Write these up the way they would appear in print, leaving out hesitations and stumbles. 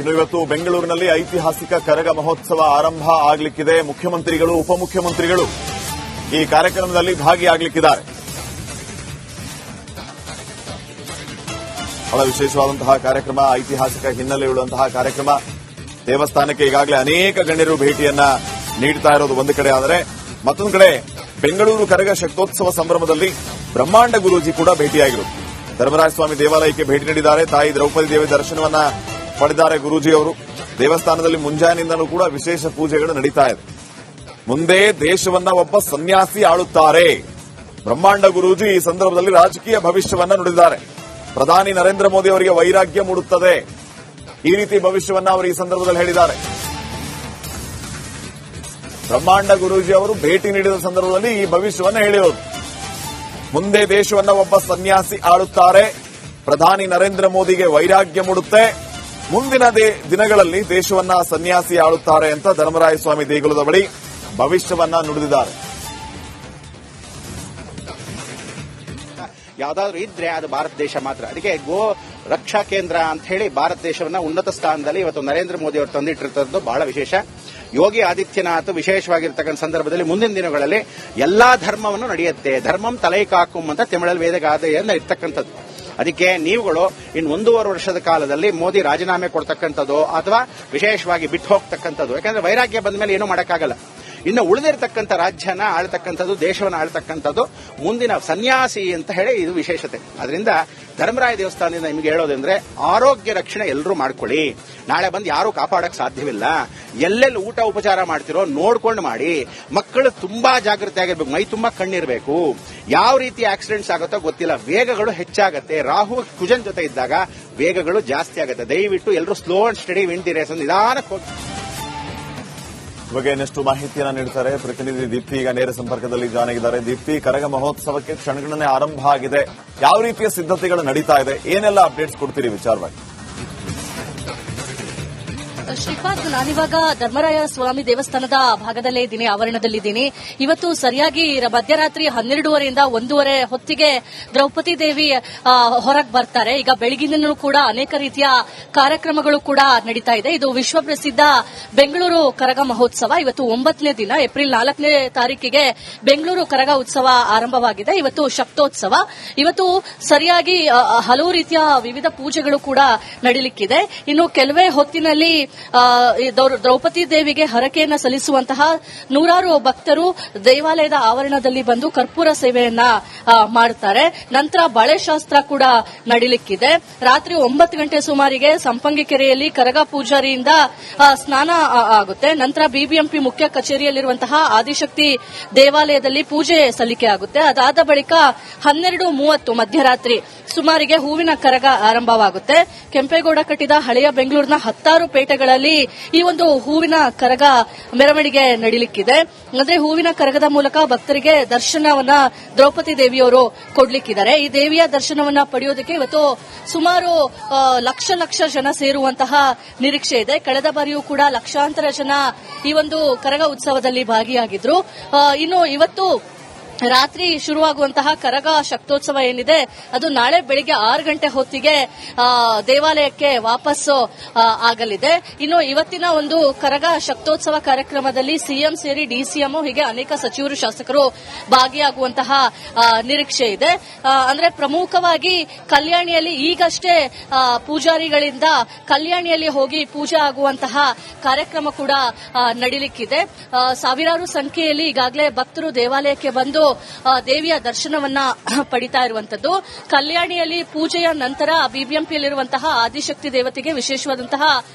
ಇನ್ನು ಇವತ್ತು ಬೆಂಗಳೂರಿನಲ್ಲಿ ಐತಿಹಾಸಿಕ ಕರಗ ಮಹೋತ್ಸವ ಆರಂಭ ಆಗಲಿಕ್ಕಿದೆ. ಮುಖ್ಯಮಂತ್ರಿಗಳು, ಉಪಮುಖ್ಯಮಂತ್ರಿಗಳು ಈ ಕಾರ್ಯಕ್ರಮದಲ್ಲಿ ಭಾಗಿಯಾಗಲಿಕ್ಕಿದ್ದಾರೆ. ಬಹಳ ವಿಶೇಷವಾದಂತಹ ಕಾರ್ಯಕ್ರಮ, ಐತಿಹಾಸಿಕ ಹಿನ್ನೆಲೆಯುಳ್ಳಂತಹ ಕಾರ್ಯಕ್ರಮ. ದೇವಸ್ಥಾನಕ್ಕೆ ಈಗಾಗಲೇ ಅನೇಕ ಗಣ್ಯರು ಭೇಟಿಯನ್ನ ನೀಡುತ್ತಾ ಇರೋದು ಒಂದು ಕಡೆ ಆದರೆ, ಮತ್ತೊಂದು ಕಡೆ ಬೆಂಗಳೂರು ಕರಗ ಶಕ್ತೋತ್ಸವ ಸಂಭ್ರಮದಲ್ಲಿ ಬ್ರಹ್ಮಾಂಡ ಗುರೂಜಿ ಕೂಡ ಭೇಟಿಯಾಗಿರು. ಧರ್ಮರಾಜಸ್ವಾಮಿ ದೇವಾಲಯಕ್ಕೆ ಭೇಟಿ ನೀಡಿದ್ದಾರೆ. ತಾಯಿ ದ್ರೌಪದಿ ದೇವಿ ದರ್ಶನವನ್ನ ಪಡೆದಿದ್ದಾರೆ ಗುರೂಜಿ ಅವರು. ದೇವಸ್ಥಾನದಲ್ಲಿ ಮುಂಜಾನೆಯಿಂದಲೂ ಕೂಡ ವಿಶೇಷ ಪೂಜೆಗಳು ನಡೀತಾ ಇದೆ. ಮುಂದೆ ದೇಶವನ್ನ ಒಬ್ಬ ಸನ್ಯಾಸಿ ಆಳುತ್ತಾರೆ. ಬ್ರಹ್ಮಾಂಡ ಗುರೂಜಿ ಈ ಸಂದರ್ಭದಲ್ಲಿ ರಾಜಕೀಯ ಭವಿಷ್ಯವನ್ನ ನುಡಿದಿದ್ದಾರೆ. ಪ್ರಧಾನಿ ನರೇಂದ್ರ ಮೋದಿ ಅವರಿಗೆ ವೈರಾಗ್ಯ ಮೂಡುತ್ತದೆ, ಈ ರೀತಿ ಭವಿಷ್ಯವನ್ನ ಅವರು ಈ ಸಂದರ್ಭದಲ್ಲಿ ಹೇಳಿದ್ದಾರೆ. ಬ್ರಹ್ಮಾಂಡ ಗುರೂಜಿ ಅವರು ಭೇಟಿ ನೀಡಿದ ಸಂದರ್ಭದಲ್ಲಿ ಈ ಭವಿಷ್ಯವನ್ನ ಹೇಳಿರೋದು. ಮುಂದೆ ದೇಶವನ್ನ ಒಬ್ಬ ಸನ್ಯಾಸಿ ಆಳುತ್ತಾರೆ, ಪ್ರಧಾನಿ ನರೇಂದ್ರ ಮೋದಿಗೆ ವೈರಾಗ್ಯ ಮೂಡುತ್ತೆ, ಮುಂದಿನ ದಿನಗಳಲ್ಲಿ ದೇಶವನ್ನ ಸನ್ಯಾಸಿ ಆಳುತ್ತಾರೆ ಅಂತ ಧರ್ಮರಾಯಸ್ವಾಮಿ ದೇಗುಲದ ಬಳಿ ಭವಿಷ್ಯವನ್ನ ನುಡಿದಿದ್ದಾರೆ. ಯಾವ್ದಾದ್ರು ಇದ್ರೆ ಅದು ಭಾರತ ದೇಶ ಮಾತ್ರ. ಅದಕ್ಕೆ ಗೋ ರಕ್ಷಾ ಕೇಂದ್ರ ಅಂತ ಹೇಳಿ ಭಾರತ ದೇಶವನ್ನ ಉನ್ನತ ಸ್ಥಾನದಲ್ಲಿ ಇವತ್ತು ನರೇಂದ್ರ ಮೋದಿ ಅವರು ತಂದಿಟ್ಟಿರ್ತದ್ದು ಬಹಳ ವಿಶೇಷ. ಯೋಗಿ ಆದಿತ್ಯನಾಥ್ ವಿಶೇಷವಾಗಿರ್ತಕ್ಕಂಥ ಸಂದರ್ಭದಲ್ಲಿ ಮುಂದಿನ ದಿನಗಳಲ್ಲಿ ಎಲ್ಲಾ ಧರ್ಮವನ್ನು ನಡೆಯುತ್ತೆ, ಧರ್ಮಂ ತಲೈಕಾಕುಂ ಅಂತ ತಮಿಳಲ್ಲಿ ವೇದಗಾದೆಯಿಂದ ಇರ್ತಕ್ಕಂಥದ್ದು. ಅದಕ್ಕೆ ನೀವುಗಳು ಇನ್ನು 1.5 ವರ್ಷದ ಕಾಲದಲ್ಲಿ ಮೋದಿ ರಾಜೀನಾಮೆ ಕೊಡ್ತಕ್ಕಂಥದ್ದು ಅಥವಾ ವಿಶೇಷವಾಗಿ ಬಿಟ್ಟು ಹೋಗ್ತಕ್ಕಂಥದ್ದು, ಯಾಕಂದ್ರೆ ವೈರಾಗ್ಯ ಬಂದ ಮೇಲೆ ಏನೂ ಮಾಡೋಕ್ಕಾಗಲ್ಲ. ಇನ್ನು ಉಳಿದಿರತಕ್ಕಂಥ ರಾಜ್ಯನ ಆಳ್ತಕ್ಕಂಥದ್ದು, ದೇಶವನ್ನು ಆಳ್ತಕ್ಕಂಥದ್ದು ಮುಂದಿನ ಸನ್ಯಾಸಿ ಅಂತ ಹೇಳಿ ಇದು ವಿಶೇಷತೆ. ಅದರಿಂದ ಧರ್ಮರಾಯ ದೇವಸ್ಥಾನದಿಂದ ನಿಮಗೆ ಹೇಳೋದಂದ್ರೆ ಆರೋಗ್ಯ ರಕ್ಷಣೆ ಎಲ್ಲರೂ ಮಾಡ್ಕೊಳ್ಳಿ. ನಾಳೆ ಬಂದು ಯಾರೂ ಕಾಪಾಡಕ್ ಸಾಧ್ಯವಿಲ್ಲ. ಎಲ್ಲೆಲ್ಲಿ ಊಟ ಉಪಚಾರ ಮಾಡ್ತಿರೋ ನೋಡ್ಕೊಂಡು ಮಾಡಿ. ಮಕ್ಕಳು ತುಂಬಾ ಜಾಗೃತಿ ಆಗಿರ್ಬೇಕು, ಮೈ ತುಂಬಾ ಕಣ್ಣಿರಬೇಕು. ಯಾವ ರೀತಿ ಆಕ್ಸಿಡೆಂಟ್ಸ್ ಆಗುತ್ತೋ ಗೊತ್ತಿಲ್ಲ, ವೇಗಗಳು ಹೆಚ್ಚಾಗತ್ತೆ. ರಾಹು ಕುಜನ್ ಜೊತೆ ಇದ್ದಾಗ ವೇಗಗಳು ಜಾಸ್ತಿ ಆಗುತ್ತೆ. ದಯವಿಟ್ಟು ಎಲ್ಲರೂ slow and steady win the race ನಿಧಾನಕ್ಕೆ ಹೋಗಿ. ಬಗ್ಗೆ ಇನ್ನಷ್ಟು ಮಾಹಿತಿಯನ್ನ ನೀಡುತ್ತಾರೆ ಪ್ರತಿನಿಧಿ ದೀಪ್ತಿ. ಈಗ ನೇರ ಸಂಪರ್ಕದಲ್ಲಿ ಜಾಯ್ನ್ ಆಗಿದ್ದಾರೆ. ದೀಪ್ತಿ, ಕರಗ ಮಹೋತ್ಸವಕ್ಕೆ ಕ್ಷಣಗಣನೆ ಆರಂಭ ಆಗಿದೆ, ಯಾವ ರೀತಿಯ ಸಿದ್ಧತೆಗಳು ನಡೀತಾ ಇದೆ, ಏನೆಲ್ಲ ಅಪ್ಡೇಟ್ಸ್ ಕೊಡ್ತೀರಿ ವಿಚಾರವಾಗಿ? ಶ್ರೀಪಾದ್, ನಾನಿವಾಗ ಧರ್ಮರಾಯ ಸ್ವಾಮಿ ದೇವಸ್ಥಾನದ ಭಾಗದಲ್ಲೇ ಇದ್ದೀನಿ, ಆವರಣದಲ್ಲಿದ್ದೀನಿ. ಇವತ್ತು ಸರಿಯಾಗಿ ಮಧ್ಯರಾತ್ರಿ 12:30ರಿಂದ 1:30 ಹೊತ್ತಿಗೆ ದ್ರೌಪದಿ ದೇವಿ ಹೊರಗೆ ಬರ್ತಾರೆ. ಈಗ ಬೆಳಗಿನೂ ಕೂಡ ಅನೇಕ ರೀತಿಯ ಕಾರ್ಯಕ್ರಮಗಳು ಕೂಡ ನಡೀತಾ ಇದೆ. ಇದು ವಿಶ್ವಪ್ರಸಿದ್ಧ ಬೆಂಗಳೂರು ಕರಗ ಮಹೋತ್ಸವ. ಇವತ್ತು 9ನೇ ದಿನ, ಏಪ್ರಿಲ್ 4ನೇ ತಾರೀಕಿಗೆ ಬೆಂಗಳೂರು ಕರಗ ಉತ್ಸವ ಆರಂಭವಾಗಿದೆ. ಇವತ್ತು ಶಕ್ತೋತ್ಸವ. ಇವತ್ತು ಸರಿಯಾಗಿ ಹಲವು ರೀತಿಯ ವಿವಿಧ ಪೂಜೆಗಳು ಕೂಡ ನಡೀಲಿಕ್ಕಿದೆ. ಇನ್ನು ಕೆಲವೇ ಹೊತ್ತಿನಲ್ಲಿ ದ್ರೌಪದಿ ದೇವಿಗೆ ಹರಕೆಯನ್ನ ಸಲ್ಲಿಸುವಂತಹ ನೂರಾರು ಭಕ್ತರು ದೇವಾಲಯದ ಆವರಣದಲ್ಲಿ ಬಂದು ಕರ್ಪೂರ ಸೇವೆಯನ್ನ ಮಾಡುತ್ತಾರೆ. ನಂತರ ಬಳೆಶಾಸ್ತ್ರ ಕೂಡ ನಡೀಲಿಕ್ಕಿದೆ. ರಾತ್ರಿ 9 ಗಂಟೆ ಸುಮಾರಿಗೆ ಸಂಪಂಗಿ ಕೆರೆಯಲ್ಲಿ ಕರಗ ಪೂಜಾರಿಯಿಂದ ಸ್ನಾನ ಆಗುತ್ತೆ. ನಂತರ ಬಿಬಿಎಂಪಿ ಮುಖ್ಯ ಕಚೇರಿಯಲ್ಲಿರುವಂತಹ ಆದಿಶಕ್ತಿ ದೇವಾಲಯದಲ್ಲಿ ಪೂಜೆ ಸಲ್ಲಿಕೆ ಆಗುತ್ತೆ. ಅದಾದ ಬಳಿಕ 12:30 ಮಧ್ಯರಾತ್ರಿ ಸುಮಾರಿಗೆ ಹೂವಿನ ಕರಗ ಆರಂಭವಾಗುತ್ತೆ. ಕೆಂಪೇಗೌಡ ಕಟ್ಟಿದ ಹಳೆಯ ಬೆಂಗಳೂರಿನ 10 ಪೇಟೆಗಳಲ್ಲಿ ಈ ಒಂದು ಹೂವಿನ ಕರಗ ಮೆರವಣಿಗೆ ನಡೀಲಿಕ್ಕಿದೆ. ಅಂದ್ರೆ ಹೂವಿನ ಕರಗದ ಮೂಲಕ ಭಕ್ತರಿಗೆ ದರ್ಶನವನ್ನ ದ್ರೌಪದಿ ದೇವಿಯವರು ಕೊಡ್ಲಿಕ್ಕಿದ್ದಾರೆ. ಈ ದೇವಿಯ ದರ್ಶನವನ್ನ ಪಡೆಯೋದಕ್ಕೆ ಇವತ್ತು ಸುಮಾರು ಲಕ್ಷ ಜನ ಸೇರುವಂತಹ ನಿರೀಕ್ಷೆ ಇದೆ. ಕಳೆದ ಬಾರಿಯೂ ಕೂಡ ಲಕ್ಷಾಂತರ ಜನ ಈ ಒಂದು ಕರಗ ಉತ್ಸವದಲ್ಲಿ ಭಾಗಿಯಾಗಿದ್ರು. ಇನ್ನು ಇವತ್ತು ರಾತ್ರಿ ಶುರುವಾಗುವಂತಹ ಕರಗ ಶಕ್ತೋತ್ಸವ ಏನಿದೆ ಅದು ನಾಳೆ ಬೆಳಿಗ್ಗೆ 6 ಗಂಟೆ ಹೊತ್ತಿಗೆ ದೇವಾಲಯಕ್ಕೆ ವಾಪಸ್ಸು ಆಗಲಿದೆ. ಇನ್ನು ಇವತ್ತಿನ ಒಂದು ಕರಗ ಶಕ್ತೋತ್ಸವ ಕಾರ್ಯಕ್ರಮದಲ್ಲಿ ಸಿಎಂ ಸೇರಿ ಡಿಸಿಎಂ ಹೀಗೆ ಅನೇಕ ಸಚಿವರು, ಶಾಸಕರು ಭಾಗಿಯಾಗುವಂತಹ ನಿರೀಕ್ಷೆ ಇದೆ. ಅಂದ್ರೆ ಪ್ರಮುಖವಾಗಿ ಕಲ್ಯಾಣಿಯಲ್ಲಿ ಈಗಷ್ಟೇ ಪೂಜಾರಿಗಳಿಂದ ಕಲ್ಯಾಣಿಯಲ್ಲಿ ಹೋಗಿ ಪೂಜೆ ಆಗುವಂತಹ ಕಾರ್ಯಕ್ರಮ ಕೂಡ ನಡೀಲಿಕ್ಕಿದೆ. ಸಾವಿರಾರು ಸಂಖ್ಯೆಯಲ್ಲಿ ಈಗಾಗಲೇ ಭಕ್ತರು ದೇವಾಲಯಕ್ಕೆ ಬಂದು ದೇವಿಯ ದರ್ಶನವನ್ನ ಪಡಿತಾ ಇರುವಂತದ್ದು. ಕಲ್ಯಾಣಿಯಲ್ಲಿ ಪೂಜೆಯ ನಂತರ ಬಿಬಿಎಂಪಿಯಲ್ಲಿರುವಂತಹ ಆದಿಶಕ್ತಿ ದೇವತೆಗೆ ವಿಶೇಷವಾದಂತಹ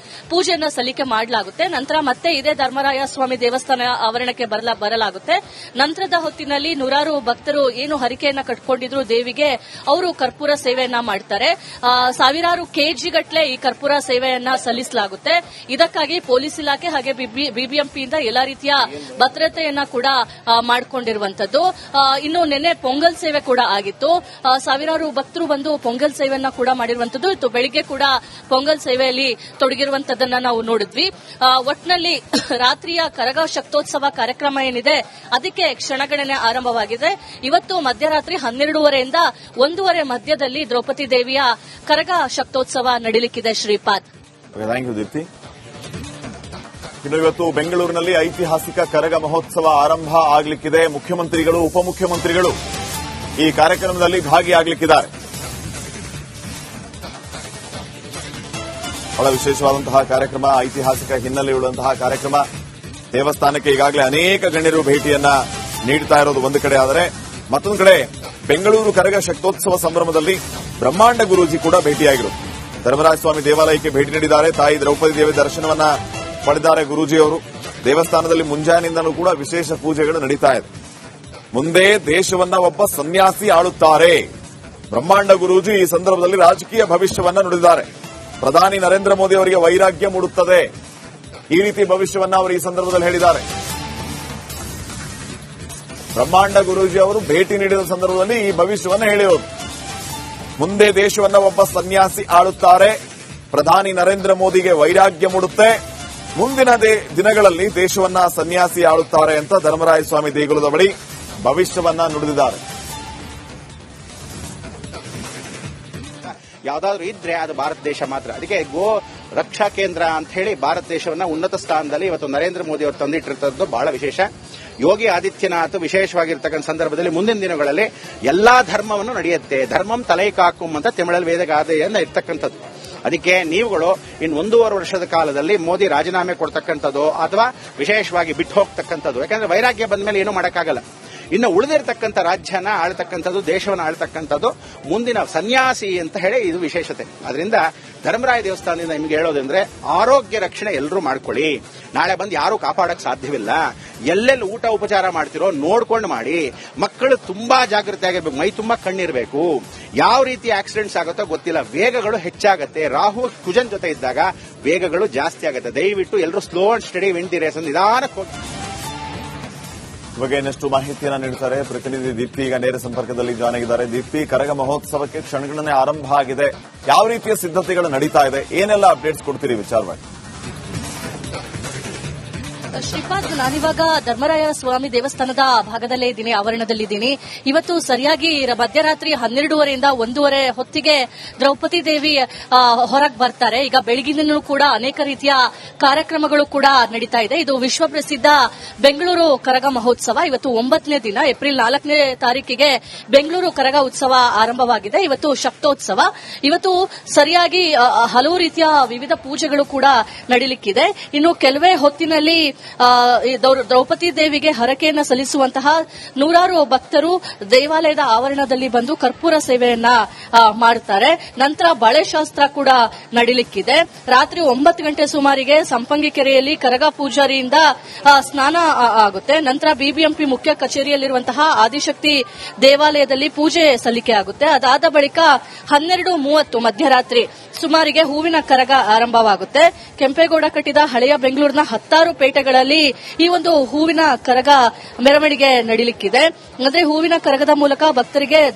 ಪೂಜೆಯನ್ನ ಸಲ್ಲಿಕೆ ಮಾಡಲಾಗುತ್ತೆ. ನಂತರ ಮತ್ತೆ ಇದೇ ಧರ್ಮರಾಯ ಸ್ವಾಮಿ ದೇವಸ್ಥಾನ ಆವರಣಕ್ಕೆ ಬರಲಾಗುತ್ತೆ. ನಂತರದ ಹೊತ್ತಿನಲ್ಲಿ ನೂರಾರು ಭಕ್ತರು ಏನು ಹರಿಕೆಯನ್ನ ಕಟ್ಕೊಂಡಿದ್ರು ದೇವಿಗೆ, ಅವರು ಕರ್ಪೂರ ಸೇವೆಯನ್ನ ಮಾಡ್ತಾರೆ. ಸಾವಿರಾರು ಕೆಜಿಗಟ್ಟಲೆ ಈ ಕರ್ಪೂರ ಸೇವೆಯನ್ನ ಸಲ್ಲಿಸಲಾಗುತ್ತೆ. ಇದಕ್ಕಾಗಿ ಪೊಲೀಸ್ ಇಲಾಖೆ ಹಾಗೆ ಬಿಬಿಎಂಪಿಯಿಂದ ಎಲ್ಲಾ ರೀತಿಯ ಭದ್ರತೆಯನ್ನ ಕೂಡ ಮಾಡಿಕೊಂಡಿರುವಂತದ್ದು. ಇನ್ನು ನಿನ್ನೆ ಪೊಂಗಲ್ ಸೇವೆ ಕೂಡ ಆಗಿತ್ತು. ಸಾವಿರಾರು ಭಕ್ತರು ಬಂದು ಪೊಂಗಲ್ ಸೇವೆಯನ್ನ ಕೂಡ ಮಾಡಿರುವಂತದ್ದು. ಇತ್ತು ಬೆಳಿಗ್ಗೆ ಕೂಡ ಪೊಂಗಲ್ ಸೇವೆಯಲ್ಲಿ ತೊಡಗಿರುವಂತದ್ದನ್ನ ನಾವು ನೋಡಿದ್ವಿ. ಒಟ್ನಲ್ಲಿ ರಾತ್ರಿಯ ಕರಗ ಶಕ್ತೋತ್ಸವ ಕಾರ್ಯಕ್ರಮ ಏನಿದೆ ಅದಕ್ಕೆ ಕ್ಷಣಗಣನೆ ಆರಂಭವಾಗಿದೆ. ಇವತ್ತು ಮಧ್ಯರಾತ್ರಿ 12:30ರಿಂದ 1:30 ಮಧ್ಯದಲ್ಲಿ ದ್ರೌಪದಿ ದೇವಿಯ ಕರಗ ಶಕ್ತೋತ್ಸವ ನಡೀಲಿಕ್ಕಿದೆ. Shripad, thank you Deepti. ಇನ್ನು ಇವತ್ತು ಬೆಂಗಳೂರಿನಲ್ಲಿ ಐತಿಹಾಸಿಕ ಕರಗ ಮಹೋತ್ಸವ ಆರಂಭ ಆಗಲಿಕ್ಕಿದೆ. ಮುಖ್ಯಮಂತ್ರಿಗಳು, ಉಪಮುಖ್ಯಮಂತ್ರಿಗಳು ಈ ಕಾರ್ಯಕ್ರಮದಲ್ಲಿ ಭಾಗಿಯಾಗಲಿಕ್ಕಿದ್ದಾರೆ. ಬಹಳ ವಿಶೇಷವಾದಂತಹ ಕಾರ್ಯಕ್ರಮ, ಐತಿಹಾಸಿಕ ಹಿನ್ನೆಲೆಯುಳ್ಳಂತಹ ಕಾರ್ಯಕ್ರಮ. ದೇವಸ್ಥಾನಕ್ಕೆ ಈಗಾಗಲೇ ಅನೇಕ ಗಣ್ಯರು ಭೇಟಿಯನ್ನ ನೀಡುತ್ತಾ ಇರೋದು ಒಂದು ಕಡೆ ಆದರೆ, ಮತ್ತೊಂದು ಕಡೆ ಬೆಂಗಳೂರು ಕರಗ ಶಕ್ತೋತ್ಸವ ಸಂಭ್ರಮದಲ್ಲಿ ಬ್ರಹ್ಮಾಂಡ ಗುರೂಜಿ ಕೂಡ ಭೇಟಿಯಾಗಿರು. ಧರ್ಮರಾಜ ಸ್ವಾಮಿ ದೇವಾಲಯಕ್ಕೆ ಭೇಟಿ ನೀಡಿದ್ದಾರೆ. ತಾಯಿ ದ್ರೌಪದಿ ದೇವಿ ದರ್ಶನವನ್ನ ಪಡೆದಿದ್ದಾರೆ ಗುರೂಜಿಯವರು. ದೇವಸ್ಥಾನದಲ್ಲಿ ಮುಂಜಾನೆಯಿಂದಲೂ ಕೂಡ ವಿಶೇಷ ಪೂಜೆಗಳು ನಡೀತಾ ಇದೆ. ಮುಂದೆ ದೇಶವನ್ನ ಒಬ್ಬ ಸನ್ಯಾಸಿ ಆಳುತ್ತಾರೆ. ಬ್ರಹ್ಮಾಂಡ ಗುರೂಜಿ ಈ ಸಂದರ್ಭದಲ್ಲಿ ರಾಜಕೀಯ ಭವಿಷ್ಯವನ್ನ ನುಡಿದಿದ್ದಾರೆ. ಪ್ರಧಾನಿ ನರೇಂದ್ರ ಮೋದಿ ಅವರಿಗೆ ವೈರಾಗ್ಯ ಮೂಡುತ್ತದೆ, ಈ ರೀತಿ ಭವಿಷ್ಯವನ್ನ ಅವರು ಈ ಸಂದರ್ಭದಲ್ಲಿ ಹೇಳಿದ್ದಾರೆ. ಬ್ರಹ್ಮಾಂಡ ಗುರೂಜಿ ಅವರು ಭೇಟಿ ನೀಡಿದ ಸಂದರ್ಭದಲ್ಲಿ ಈ ಭವಿಷ್ಯವನ್ನ ಹೇಳಿರೋದು. ಮುಂದೆ ದೇಶವನ್ನ ಒಬ್ಬ ಸನ್ಯಾಸಿ ಆಳುತ್ತಾರೆ, ಪ್ರಧಾನಿ ನರೇಂದ್ರ ಮೋದಿಗೆ ವೈರಾಗ್ಯ ಮೂಡುತ್ತೆ, ಮುಂದಿನ ದಿನಗಳಲ್ಲಿ ದೇಶವನ್ನ ಸನ್ಯಾಸಿ ಆಳುತ್ತಾರೆ ಅಂತ ಧರ್ಮರಾಯ ಸ್ವಾಮಿ ದೇಗುಲದ ಬಳಿ ಭವಿಷ್ಯವನ್ನ ನುಡಿದಿದ್ದಾರೆ. ಯಾವ್ದಾದ್ರು ಇದ್ರೆ ಅದು ಭಾರತ ದೇಶ ಮಾತ್ರ. ಅದಕ್ಕೆ ಗೋ ರಕ್ಷಾ ಕೇಂದ್ರ ಅಂತ ಹೇಳಿ ಭಾರತ ದೇಶವನ್ನ ಉನ್ನತ ಸ್ಥಾನದಲ್ಲಿ ಇವತ್ತು ನರೇಂದ್ರ ಮೋದಿ ಅವರು ತಂದಿಟ್ಟಿರ್ತದ್ದು ಬಹಳ ವಿಶೇಷ. ಯೋಗಿ ಆದಿತ್ಯನಾಥ್ ವಿಶೇಷವಾಗಿರ್ತಕ್ಕಂಥ ಸಂದರ್ಭದಲ್ಲಿ ಮುಂದಿನ ದಿನಗಳಲ್ಲಿ ಎಲ್ಲಾ ಧರ್ಮವನ್ನು ನಡೆಯುತ್ತೆ, ಧರ್ಮಂ ತಲೈಕಾಕುಂ ಅಂತ ತಮಿಳಲ್ಲಿ ವೇದಗಾದೆಯನ್ನ ಇರ್ತಕ್ಕಂಥದ್ದು. ಅದಕ್ಕೆ ನೀವುಗಳು ಇನ್ನು 1.5 ವರ್ಷದ ಕಾಲದಲ್ಲಿ ಮೋದಿ ರಾಜೀನಾಮೆ ಕೊಡ್ತಕ್ಕಂಥದ್ದು ಅಥವಾ ವಿಶೇಷವಾಗಿ ಬಿಟ್ಟು ಹೋಗ್ತಕ್ಕಂಥದ್ದು, ಯಾಕಂದ್ರೆ ವೈರಾಗ್ಯ ಬಂದ ಮೇಲೆ ಏನೂ ಮಾಡೋಕ್ಕಾಗಲ್ಲ. ಇನ್ನು ಉಳಿದಿರ್ತಕ್ಕಂಥ ರಾಜ್ಯನ ಆಳ್ತಕ್ಕಂಥದ್ದು, ದೇಶವನ್ನು ಆಳ್ತಕ್ಕಂಥದ್ದು ಮುಂದಿನ ಸನ್ಯಾಸಿ ಅಂತ ಹೇಳಿ ಇದು ವಿಶೇಷತೆ. ಅದರಿಂದ ಧರ್ಮರಾಯ ದೇವಸ್ಥಾನದಿಂದ ನಿಮ್ಗೆ ಹೇಳೋದಂದ್ರೆ ಆರೋಗ್ಯ ರಕ್ಷಣೆ ಎಲ್ಲರೂ ಮಾಡ್ಕೊಳ್ಳಿ. ನಾಳೆ ಬಂದು ಯಾರೂ ಕಾಪಾಡಕ್ ಸಾಧ್ಯವಿಲ್ಲ. ಎಲ್ಲೆಲ್ಲಿ ಊಟ ಉಪಚಾರ ಮಾಡ್ತಿರೋ ನೋಡ್ಕೊಂಡು ಮಾಡಿ. ಮಕ್ಕಳು ತುಂಬಾ ಜಾಗೃತಿ ಆಗಿರ್ಬೇಕು, ಮೈ ತುಂಬಾ ಕಣ್ಣಿರಬೇಕು. ಯಾವ ರೀತಿ ಆಕ್ಸಿಡೆಂಟ್ಸ್ ಆಗುತ್ತೋ ಗೊತ್ತಿಲ್ಲ, ವೇಗಗಳು ಹೆಚ್ಚಾಗತ್ತೆ. ರಾಹು ಕುಜನ್ ಜೊತೆ ಇದ್ದಾಗ ವೇಗಗಳು ಜಾಸ್ತಿ ಆಗುತ್ತೆ. ದಯವಿಟ್ಟು ಎಲ್ಲರೂ slow and steady win the race ಅಂತ ನಿಧಾನಕ್ಕೆ ಹೋಗಿ. ಬಗ್ಗೆ ಇನ್ನಷ್ಟು ಮಾಹಿತಿಯನ್ನ ನೀಡುತ್ತಾರೆ ಪ್ರತಿನಿಧಿ ದೀಪ್ತಿ. ಈಗ ನೇರ ಸಂಪರ್ಕದಲ್ಲಿ ಜಾಯ್ನ್ ಆಗಿದ್ದಾರೆ. ದೀಪ್ತಿ, ಕರಗ ಮಹೋತ್ಸವಕ್ಕೆ ಕ್ಷಣಗಣನೆ ಆರಂಭ ಆಗಿದೆ, ಯಾವ ರೀತಿಯ ಸಿದ್ಧತೆಗಳು ನಡೀತಾ ಇದೆ, ಏನೆಲ್ಲ ಅಪ್ಡೇಟ್ಸ್ ಕೊಡ್ತೀರಿ ವಿಚಾರವಾಗಿ? ಶ್ರೀಪಾದ್, ನಾನಿವಾಗ ಧರ್ಮರಾಯ ಸ್ವಾಮಿ ದೇವಸ್ಥಾನದ ಭಾಗದಲ್ಲೇ ಇದ್ದೀನಿ, ಆವರಣದಲ್ಲಿದ್ದೀನಿ. ಇವತ್ತು ಸರಿಯಾಗಿ ಮಧ್ಯರಾತ್ರಿ 12:30ರಿಂದ 1:30 ಹೊತ್ತಿಗೆ ದ್ರೌಪದಿ ದೇವಿ ಹೊರಗೆ ಬರ್ತಾರೆ. ಈಗ ಬೆಳಗಿನೂ ಕೂಡ ಅನೇಕ ರೀತಿಯ ಕಾರ್ಯಕ್ರಮಗಳು ಕೂಡ ನಡೀತಾ ಇದೆ. ಇದು ವಿಶ್ವ ಪ್ರಸಿದ್ಧ ಬೆಂಗಳೂರು ಕರಗ ಮಹೋತ್ಸವ. ಇವತ್ತು 9ನೇ ದಿನ, ಏಪ್ರಿಲ್ 4ನೇ ತಾರೀಕಿಗೆ ಬೆಂಗಳೂರು ಕರಗ ಉತ್ಸವ ಆರಂಭವಾಗಿದೆ. ಇವತ್ತು ಶಕ್ತೋತ್ಸವ. ಇವತ್ತು ಸರಿಯಾಗಿ ಹಲವು ರೀತಿಯ ವಿವಿಧ ಪೂಜೆಗಳು ಕೂಡ ನಡೀಲಿಕ್ಕಿದೆ. ಇನ್ನು ಕೆಲವೇ ಹೊತ್ತಿನಲ್ಲಿ ದ್ರೌಪದಿ ದೇವಿಗೆ ಹರಕೆಯನ್ನ ಸಲ್ಲಿಸುವಂತಹ ನೂರಾರು ಭಕ್ತರು ದೇವಾಲಯದ ಆವರಣದಲ್ಲಿ ಬಂದು ಕರ್ಪೂರ ಸೇವೆಯನ್ನ ಮಾಡುತ್ತಾರೆ. ನಂತರ ಬಳೆಶಾಸ್ತ್ರ ಕೂಡ ನಡೀಲಿಕ್ಕಿದೆ. ರಾತ್ರಿ 9 ಗಂಟೆ ಸುಮಾರಿಗೆ ಸಂಪಂಗಿ ಕೆರೆಯಲ್ಲಿ ಕರಗ ಪೂಜಾರಿಯಿಂದ ಸ್ನಾನ ಆಗುತ್ತೆ. ನಂತರ ಬಿಬಿಎಂಪಿ ಮುಖ್ಯ ಕಚೇರಿಯಲ್ಲಿರುವಂತಹ ಆದಿಶಕ್ತಿ ದೇವಾಲಯದಲ್ಲಿ ಪೂಜೆ ಸಲ್ಲಿಕೆ ಆಗುತ್ತೆ. ಅದಾದ ಬಳಿಕ 12:30 ಮಧ್ಯರಾತ್ರಿ ಸುಮಾರಿಗೆ ಹೂವಿನ ಕರಗ ಆರಂಭವಾಗುತ್ತೆ. ಕೆಂಪೇಗೌಡ ಕಟ್ಟಿದ ಹಳೆಯ ಬೆಂಗಳೂರಿನ 10 ಪೇಟೆಗಳಲ್ಲಿ ಈ ಒಂದು ಹೂವಿನ ಕರಗ ಮೆರವಣಿಗೆ ನಡೀಲಿಕ್ಕಿದೆ. ಅಂದ್ರೆ ಹೂವಿನ ಕರಗದ ಮೂಲಕ ಭಕ್ತರಿಗೆ